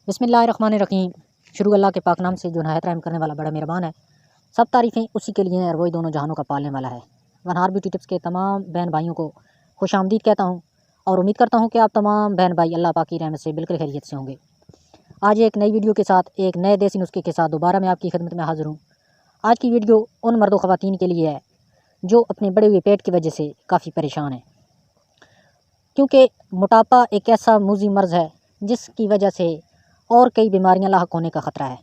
बिस्मिल्लाहिर्रहमानिर्रहीम। शुरू अल्लाह के पाक नाम से जो नहायत रहम करने वाला बड़ा मेहरबान है। सब तारीफ़ें उसी के लिए हैं और वही दोनों जहानों का पालने वाला है। वनहार ब्यूटी टिप्स के तमाम बहन भाइयों को खुशामदीद कहता हूँ और उम्मीद करता हूँ कि आप तमाम बहन भाई अल्लाह पाक की रहमत से बिल्कुल खैरियत से होंगे। आज एक नई वीडियो के साथ एक नए देसी नुस्खे के साथ दोबारा मैं आपकी खिदमत में हाज़िर हूँ। आज की वीडियो उन मर्दों ख़वातीन के लिए है जो अपने बढ़े हुए पेट की वजह से काफ़ी परेशान हैं, क्योंकि मोटापा एक ऐसा मूज़ी मर्ज़ है जिसकी वजह से और कई बीमारियां लाहक होने का ख़तरा है।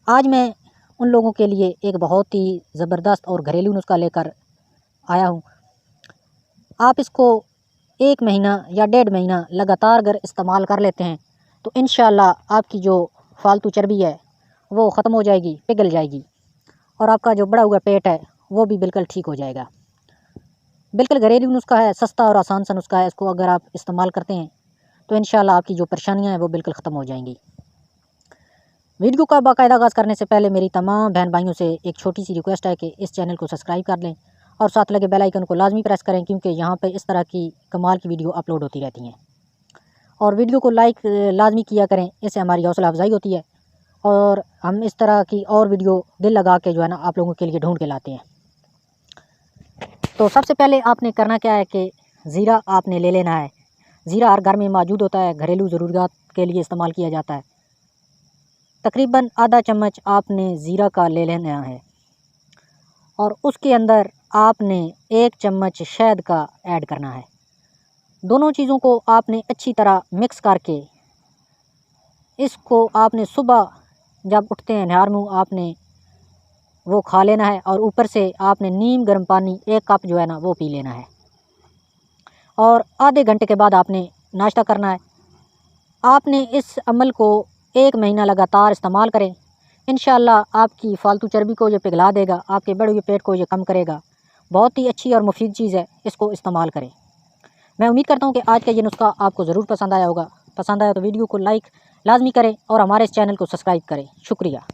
आज मैं उन लोगों के लिए एक बहुत ही ज़बरदस्त और घरेलू नुस्खा लेकर आया हूँ। आप इसको 1 महीना या 1.5 महीना लगातार अगर इस्तेमाल कर लेते हैं तो इंशाअल्लाह आपकी जो फालतू चर्बी है वो ख़त्म हो जाएगी, पिघल जाएगी और आपका जो बढ़ा हुआ पेट है वो भी बिल्कुल ठीक हो जाएगा। बिल्कुल घरेलू नुस्खा है, सस्ता और आसान सा नुस्खा है। इसको अगर आप इस्तेमाल करते हैं तो इंशाअल्लाह आपकी जो परेशानियां हैं वो बिल्कुल ख़त्म हो जाएंगी। वीडियो का बाकायदा आगाज़ करने से पहले मेरी तमाम बहन भाइयों से एक छोटी सी रिक्वेस्ट है कि इस चैनल को सब्सक्राइब कर लें और साथ लगे बेल आइकन को लाजमी प्रेस करें, क्योंकि यहाँ पे इस तरह की कमाल की वीडियो अपलोड होती रहती हैं। और वीडियो को लाइक लाजमी किया करें, इससे हमारी हौसला अफजाई होती है और हम इस तरह की और वीडियो दिल लगा के जो है ना आप लोगों के लिए ढूँढ के लाते हैं। तो सबसे पहले आपने करना क्या है कि ज़ीरा आपने ले लेना है। ज़ीरा हर घर में मौजूद होता है, घरेलू ज़रूरियात के लिए इस्तेमाल किया जाता है। तकरीबन आधा चम्मच आपने ज़ीरा का ले लेना है और उसके अंदर आपने 1 चम्मच शहद का ऐड करना है। दोनों चीज़ों को आपने अच्छी तरह मिक्स करके इसको आपने सुबह जब उठते हैं नहार मुँह आपने वो खा लेना है और ऊपर से आपने नीम गर्म पानी 1 कप जो है ना वो पी लेना है और आधे घंटे के बाद आपने नाश्ता करना है। आपने इस अमल को 1 महीना लगातार इस्तेमाल करें, इंशाअल्लाह आपकी फ़ालतू चर्बी को ये पिघला देगा, आपके बढ़े हुए पेट को ये कम करेगा। बहुत ही अच्छी और मुफीद चीज़ है, इसको इस्तेमाल करें। मैं उम्मीद करता हूँ कि आज का ये नुस्खा आपको ज़रूर पसंद आया होगा। पसंद आया तो वीडियो को लाइक लाजमी करें और हमारे इस चैनल को सब्सक्राइब करें। शुक्रिया।